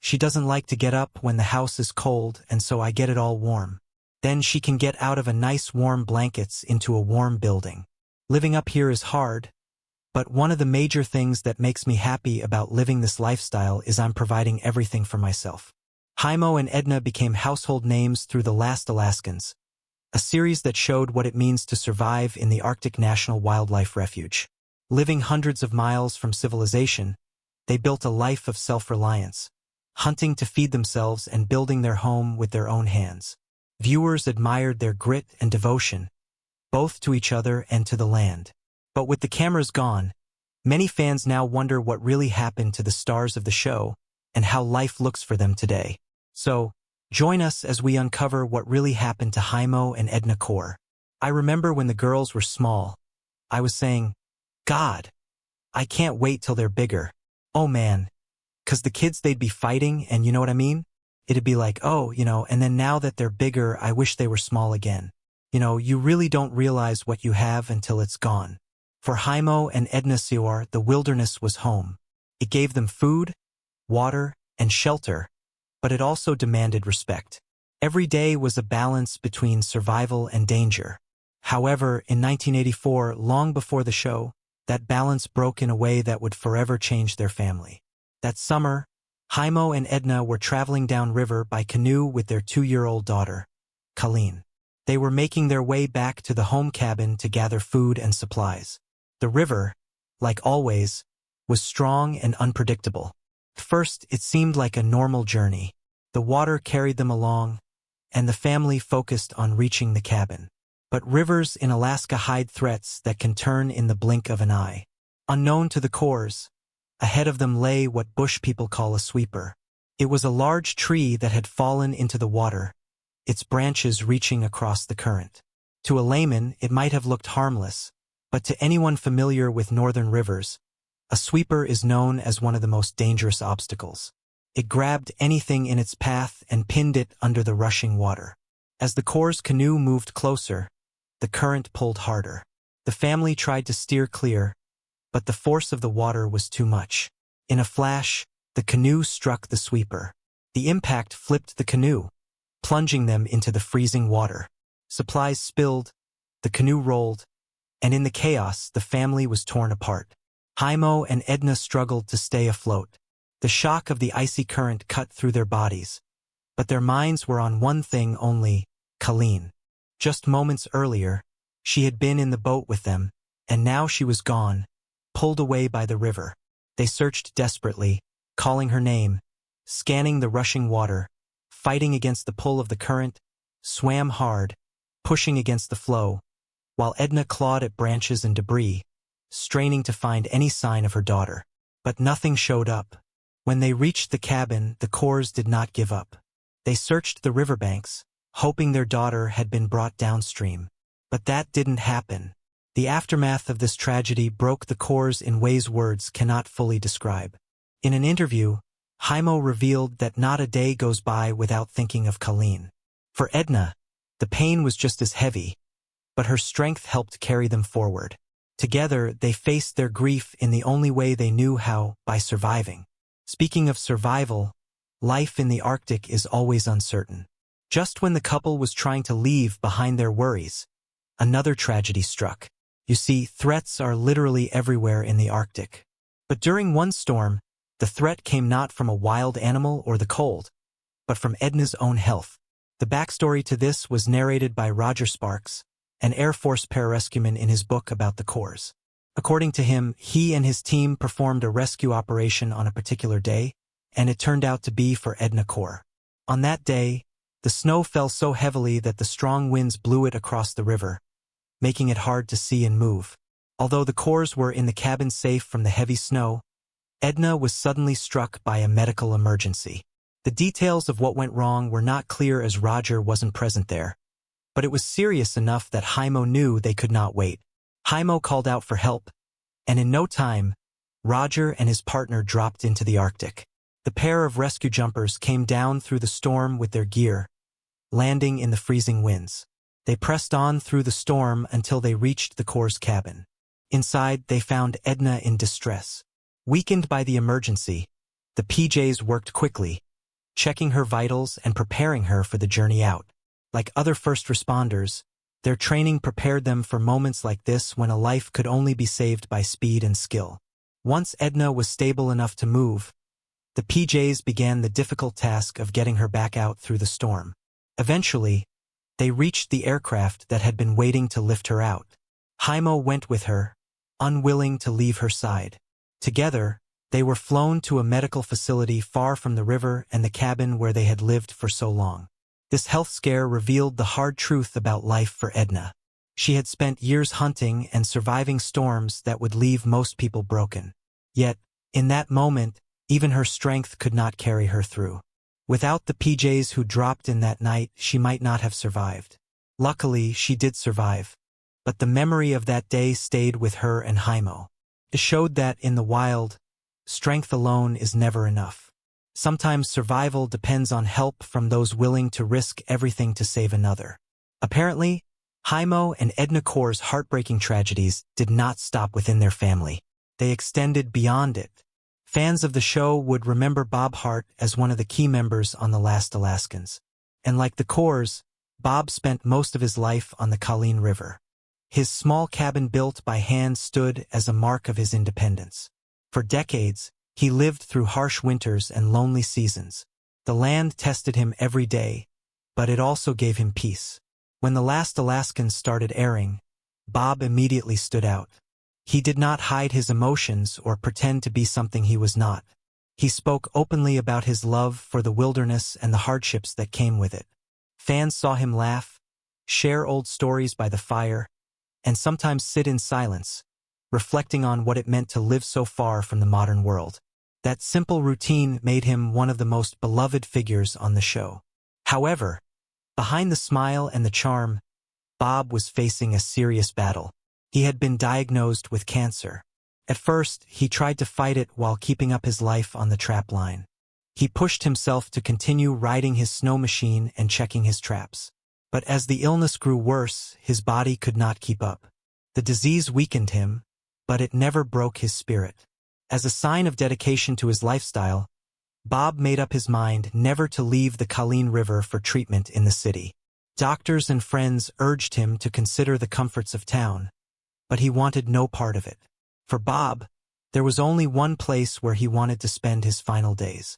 She doesn't like to get up when the house is cold, and so I get it all warm. Then she can get out of a nice warm blankets into a warm building. Living up here is hard, but one of the major things that makes me happy about living this lifestyle is I'm providing everything for myself. Heimo and Edna became household names through The Last Alaskans, a series that showed what it means to survive in the Arctic National Wildlife Refuge. Living hundreds of miles from civilization, they built a life of self-reliance, hunting to feed themselves and building their home with their own hands. Viewers admired their grit and devotion, both to each other and to the land. But with the cameras gone, many fans now wonder what really happened to the stars of the show and how life looks for them today. So, join us as we uncover what really happened to Heimo and Edna Korth. I remember when the girls were small, I was saying, God, I can't wait till they're bigger. Oh man. 'Cause the kids they'd be fighting, and you know what I mean? It'd be like, oh, and then now that they're bigger, I wish they were small again. You really don't realize what you have until it's gone. For Heimo and Edna Korth, the wilderness was home. It gave them food, water, and shelter, but it also demanded respect. Every day was a balance between survival and danger. However, in 1984, long before the show, that balance broke in a way that would forever change their family. That summer, Heimo and Edna were traveling downriver by canoe with their 2-year-old daughter, Colleen. They were making their way back to the home cabin to gather food and supplies. The river, like always, was strong and unpredictable. At first, it seemed like a normal journey. The water carried them along, and the family focused on reaching the cabin. But rivers in Alaska hide threats that can turn in the blink of an eye. Unknown to the Korths, ahead of them lay what bush people call a sweeper. It was a large tree that had fallen into the water, its branches reaching across the current. To a layman, it might have looked harmless, but to anyone familiar with northern rivers, a sweeper is known as one of the most dangerous obstacles. It grabbed anything in its path and pinned it under the rushing water. As the Korths' canoe moved closer, the current pulled harder. The family tried to steer clear, but the force of the water was too much. In a flash, the canoe struck the sweeper. The impact flipped the canoe, plunging them into the freezing water. Supplies spilled, the canoe rolled, and in the chaos, the family was torn apart. Heimo and Edna struggled to stay afloat. The shock of the icy current cut through their bodies, but their minds were on one thing only, Colleen. Just moments earlier, she had been in the boat with them, and now she was gone, pulled away by the river. They searched desperately, calling her name, scanning the rushing water, fighting against the pull of the current, swam hard, pushing against the flow, while Edna clawed at branches and debris, straining to find any sign of her daughter. But nothing showed up. When they reached the cabin, the Korths did not give up. They searched the riverbanks, hoping their daughter had been brought downstream. But that didn't happen. The aftermath of this tragedy broke the Korths in ways words cannot fully describe. In an interview, Heimo revealed that not a day goes by without thinking of Colleen. For Edna, the pain was just as heavy, but her strength helped carry them forward. Together, they faced their grief in the only way they knew how, by surviving. Speaking of survival, life in the Arctic is always uncertain. Just when the couple was trying to leave behind their worries, another tragedy struck. You see, threats are literally everywhere in the Arctic. But during one storm, the threat came not from a wild animal or the cold, but from Edna's own health. The backstory to this was narrated by Roger Sparks, an Air Force pararescueman in his book about the Korths. According to him, he and his team performed a rescue operation on a particular day, and it turned out to be for Edna Korth. On that day, the snow fell so heavily that the strong winds blew it across the river, making it hard to see and move. Although the Korths were in the cabin safe from the heavy snow, Edna was suddenly struck by a medical emergency. The details of what went wrong were not clear as Roger wasn't present there, but it was serious enough that Heimo knew they could not wait. Heimo called out for help, and in no time, Roger and his partner dropped into the Arctic. The pair of rescue jumpers came down through the storm with their gear, landing in the freezing winds. They pressed on through the storm until they reached the Korths' cabin. Inside, they found Edna in distress. Weakened by the emergency, the PJs worked quickly, checking her vitals and preparing her for the journey out. Like other first responders, their training prepared them for moments like this when a life could only be saved by speed and skill. Once Edna was stable enough to move, the PJs began the difficult task of getting her back out through the storm. Eventually, they reached the aircraft that had been waiting to lift her out. Heimo went with her, unwilling to leave her side. Together, they were flown to a medical facility far from the river and the cabin where they had lived for so long. This health scare revealed the hard truth about life for Edna. She had spent years hunting and surviving storms that would leave most people broken. Yet, in that moment, even her strength could not carry her through. Without the PJs who dropped in that night, she might not have survived. Luckily, she did survive. But the memory of that day stayed with her and Heimo. It showed that, in the wild, strength alone is never enough. Sometimes survival depends on help from those willing to risk everything to save another. Apparently, Heimo and Edna Korth's heartbreaking tragedies did not stop within their family. They extended beyond it. Fans of the show would remember Bob Hart as one of the key members on The Last Alaskans. And like the Korths, Bob spent most of his life on the Colleen River. His small cabin built by hand stood as a mark of his independence. For decades, he lived through harsh winters and lonely seasons. The land tested him every day, but it also gave him peace. When The Last Alaskans started airing, Bob immediately stood out. He did not hide his emotions or pretend to be something he was not. He spoke openly about his love for the wilderness and the hardships that came with it. Fans saw him laugh, share old stories by the fire, and sometimes sit in silence, reflecting on what it meant to live so far from the modern world. That simple routine made him one of the most beloved figures on the show. However, behind the smile and the charm, Bob was facing a serious battle. He had been diagnosed with cancer. At first, he tried to fight it while keeping up his life on the trap line. He pushed himself to continue riding his snow machine and checking his traps. But as the illness grew worse, his body could not keep up. The disease weakened him, but it never broke his spirit. As a sign of dedication to his lifestyle, Bob made up his mind never to leave the Colleen River for treatment in the city. Doctors and friends urged him to consider the comforts of town, but he wanted no part of it. For Bob, there was only one place where he wanted to spend his final days.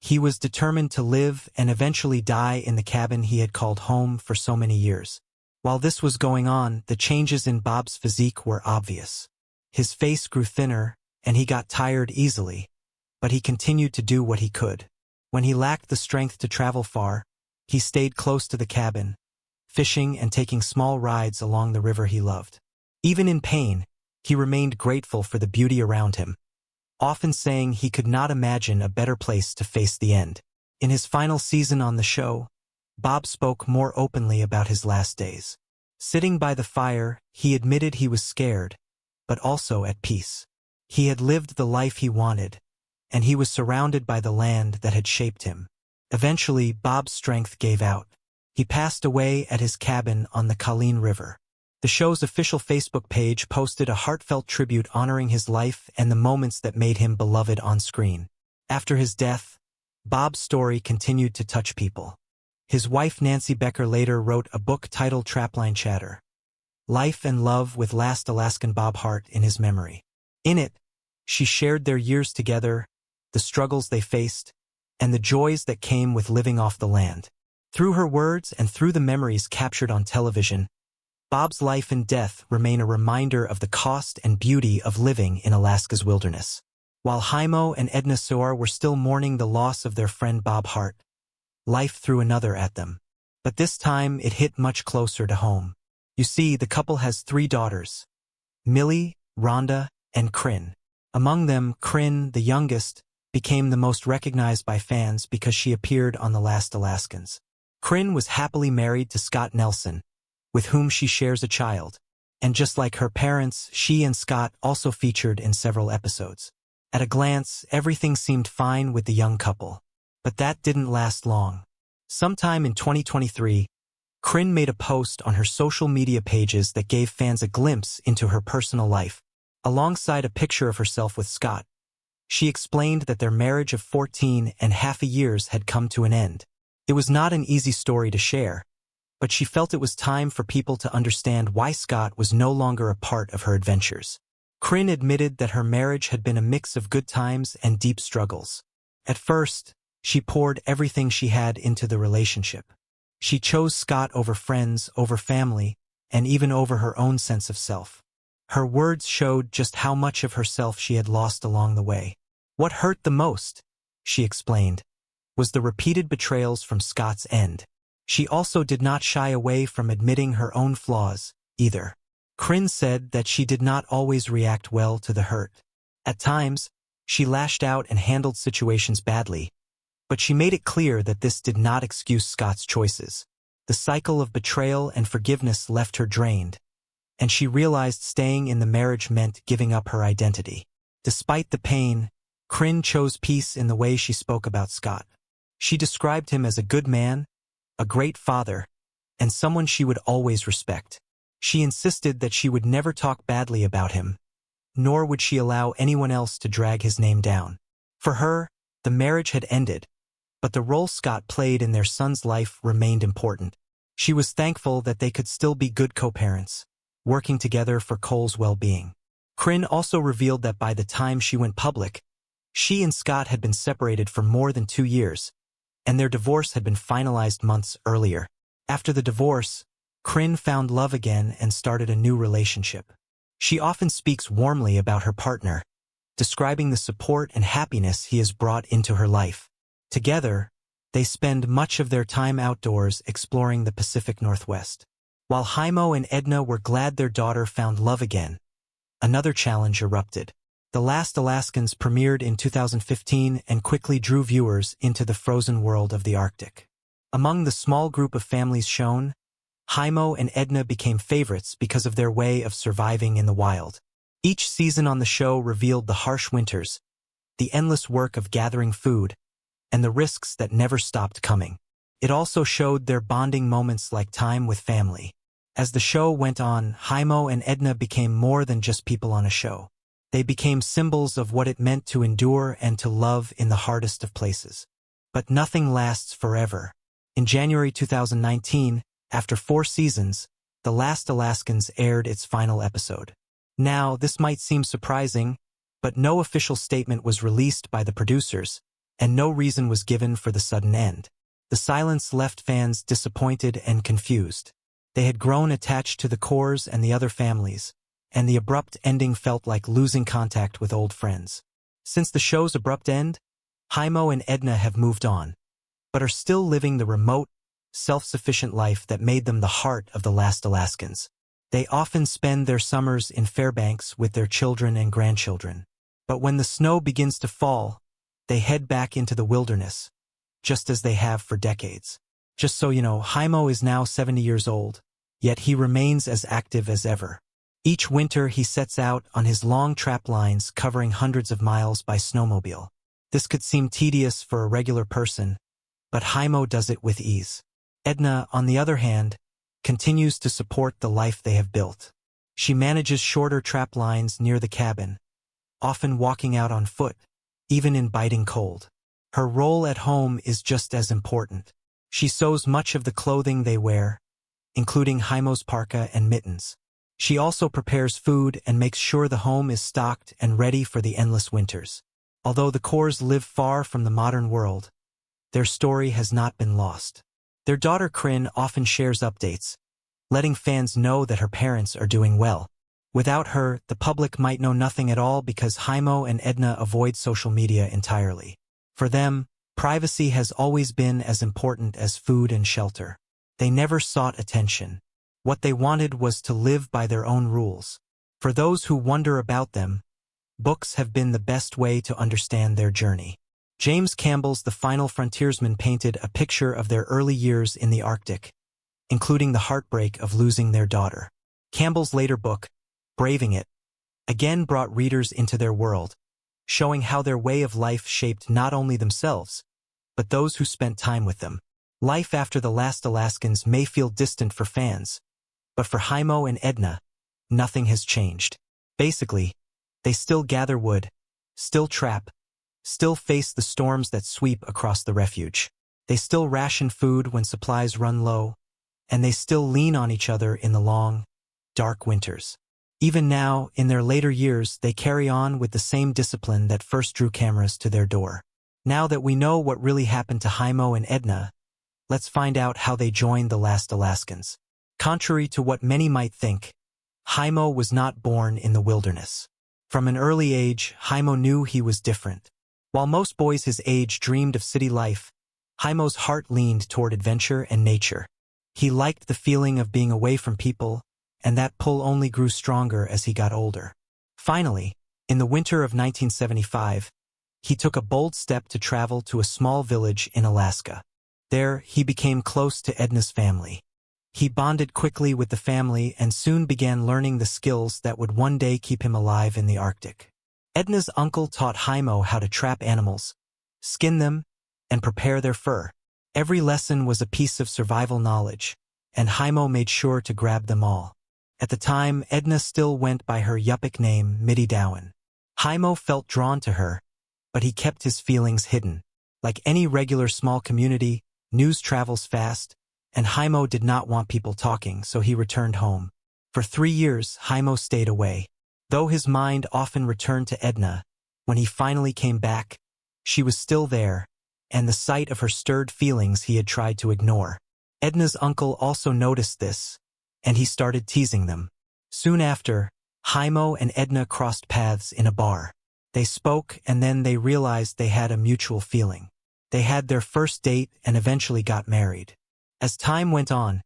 He was determined to live and eventually die in the cabin he had called home for so many years. While this was going on, the changes in Bob's physique were obvious. His face grew thinner, and he got tired easily, but he continued to do what he could. When he lacked the strength to travel far, he stayed close to the cabin, fishing and taking small rides along the river he loved. Even in pain, he remained grateful for the beauty around him, often saying he could not imagine a better place to face the end. In his final season on the show, Bob spoke more openly about his last days. Sitting by the fire, he admitted he was scared, but also at peace. He had lived the life he wanted, and he was surrounded by the land that had shaped him. Eventually, Bob's strength gave out. He passed away at his cabin on the Colleen River. The show's official Facebook page posted a heartfelt tribute honoring his life and the moments that made him beloved on screen. After his death, Bob's story continued to touch people. His wife Nancy Becker later wrote a book titled Trapline Chatter: Life and Love with Last Alaskan Bob Hart in his memory. In it, she shared their years together, the struggles they faced, and the joys that came with living off the land. Through her words and through the memories captured on television, Bob's life and death remain a reminder of the cost and beauty of living in Alaska's wilderness. While Heimo and Edna Korth were still mourning the loss of their friend Bob Hart, life threw another at them. But this time it hit much closer to home. You see, the couple has 3 daughters: Millie, Rhonda, and Kryn. Among them, Kryn, the youngest, became the most recognized by fans because she appeared on The Last Alaskans. Kryn was happily married to Scott Nelson, with whom she shares a child, and just like her parents, she and Scott also featured in several episodes. At a glance, everything seemed fine with the young couple. But that didn't last long. Sometime in 2023, Kryn made a post on her social media pages that gave fans a glimpse into her personal life. Alongside a picture of herself with Scott, She explained that their marriage of 14 and half years had come to an end. It was not an easy story to share, but she felt it was time for people to understand why Scott was no longer a part of her adventures. Kryn admitted that her marriage had been a mix of good times and deep struggles. At first, she poured everything she had into the relationship. She chose Scott over friends, over family, and even over her own sense of self. Her words showed just how much of herself she had lost along the way. What hurt the most, she explained, was the repeated betrayals from Scott's end. She also did not shy away from admitting her own flaws, either. Kryn said that she did not always react well to the hurt. At times, she lashed out and handled situations badly, but she made it clear that this did not excuse Scott's choices. The cycle of betrayal and forgiveness left her drained, and she realized staying in the marriage meant giving up her identity. Despite the pain, Kryn chose peace in the way she spoke about Scott. She described him as a good man, a great father, and someone she would always respect. She insisted that she would never talk badly about him, nor would she allow anyone else to drag his name down. For her, the marriage had ended, but the role Scott played in their son's life remained important. She was thankful that they could still be good co-parents, working together for Cole's well-being. Kryn also revealed that by the time she went public, she and Scott had been separated for more than 2 years, and their divorce had been finalized months earlier. After the divorce, Kryn found love again and started a new relationship. She often speaks warmly about her partner, describing the support and happiness he has brought into her life. Together, they spend much of their time outdoors exploring the Pacific Northwest. While Heimo and Edna were glad their daughter found love again, another challenge erupted. The Last Alaskans premiered in 2015 and quickly drew viewers into the frozen world of the Arctic. Among the small group of families shown, Heimo and Edna became favorites because of their way of surviving in the wild. Each season on the show revealed the harsh winters, the endless work of gathering food, and the risks that never stopped coming. It also showed their bonding moments like time with family. As the show went on, Heimo and Edna became more than just people on a show. They became symbols of what it meant to endure and to love in the hardest of places. But nothing lasts forever. In January 2019, after 4 seasons, The Last Alaskans aired its final episode. Now, this might seem surprising, but no official statement was released by the producers, and no reason was given for the sudden end. The silence left fans disappointed and confused. They had grown attached to the Korths and the other families, and the abrupt ending felt like losing contact with old friends. Since the show's abrupt end, Heimo and Edna have moved on, but are still living the remote, self-sufficient life that made them the heart of The Last Alaskans. They often spend their summers in Fairbanks with their children and grandchildren. But when the snow begins to fall, they head back into the wilderness, just as they have for decades. Just so you know, Heimo is now 70 years old, yet he remains as active as ever. Each winter he sets out on his long trap lines covering hundreds of miles by snowmobile. This could seem tedious for a regular person, but Heimo does it with ease. Edna, on the other hand, continues to support the life they have built. She manages shorter trap lines near the cabin, often walking out on foot, even in biting cold. Her role at home is just as important. She sews much of the clothing they wear, including Heimo's parka and mittens. She also prepares food and makes sure the home is stocked and ready for the endless winters. Although the Korths live far from the modern world, their story has not been lost. Their daughter Kryn often shares updates, letting fans know that her parents are doing well. Without her, the public might know nothing at all because Heimo and Edna avoid social media entirely. For them, privacy has always been as important as food and shelter. They never sought attention. What they wanted was to live by their own rules. For those who wonder about them, books have been the best way to understand their journey. James Campbell's The Final Frontiersman painted a picture of their early years in the Arctic, including the heartbreak of losing their daughter. Campbell's later book, Braving It, again brought readers into their world, showing how their way of life shaped not only themselves, but those who spent time with them. Life after The Last Alaskans may feel distant for fans, but for Heimo and Edna, nothing has changed. Basically, they still gather wood, still trap, still face the storms that sweep across the refuge. They still ration food when supplies run low, and they still lean on each other in the long, dark winters. Even now, in their later years, they carry on with the same discipline that first drew cameras to their door. Now that we know what really happened to Heimo and Edna, let's find out how they joined the last Alaskans. Contrary to what many might think, Heimo was not born in the wilderness. From an early age, Heimo knew he was different. While most boys his age dreamed of city life, Heimo's heart leaned toward adventure and nature. He liked the feeling of being away from people, and that pull only grew stronger as he got older. Finally, in the winter of 1975, he took a bold step to travel to a small village in Alaska. There, he became close to Edna's family. He bonded quickly with the family and soon began learning the skills that would one day keep him alive in the Arctic. Edna's uncle taught Heimo how to trap animals, skin them, and prepare their fur. Every lesson was a piece of survival knowledge, and Heimo made sure to grab them all. At the time, Edna still went by her Yupik name, Mididowan. Heimo felt drawn to her, but he kept his feelings hidden. Like any regular small community, news travels fast, and Heimo did not want people talking, so he returned home. For 3 years, Heimo stayed away. Though his mind often returned to Edna, when he finally came back, she was still there, and the sight of her stirred feelings he had tried to ignore. Edna's uncle also noticed this, and he started teasing them. Soon after, Heimo and Edna crossed paths in a bar. They spoke, and then they realized they had a mutual feeling. They had their first date and eventually got married. As time went on,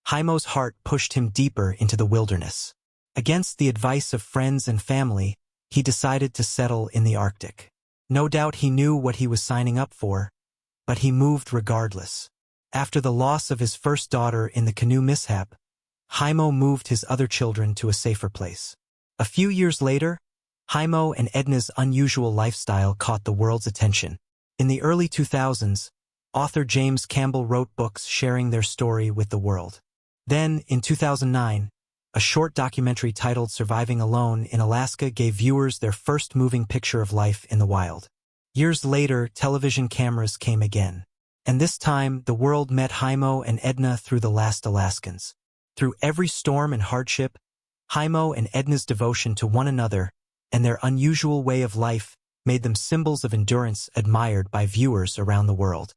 Heimo's heart pushed him deeper into the wilderness. Against the advice of friends and family, he decided to settle in the Arctic. No doubt he knew what he was signing up for, but he moved regardless. After the loss of his first daughter in the canoe mishap, Heimo moved his other children to a safer place. A few years later, Heimo and Edna's unusual lifestyle caught the world's attention. In the early 2000s, author James Campbell wrote books sharing their story with the world. Then, in 2009, a short documentary titled Surviving Alone in Alaska gave viewers their first moving picture of life in the wild. Years later, television cameras came again. And this time, the world met Heimo and Edna through the last Alaskans. Through every storm and hardship, Heimo and Edna's devotion to one another and their unusual way of life made them symbols of endurance admired by viewers around the world.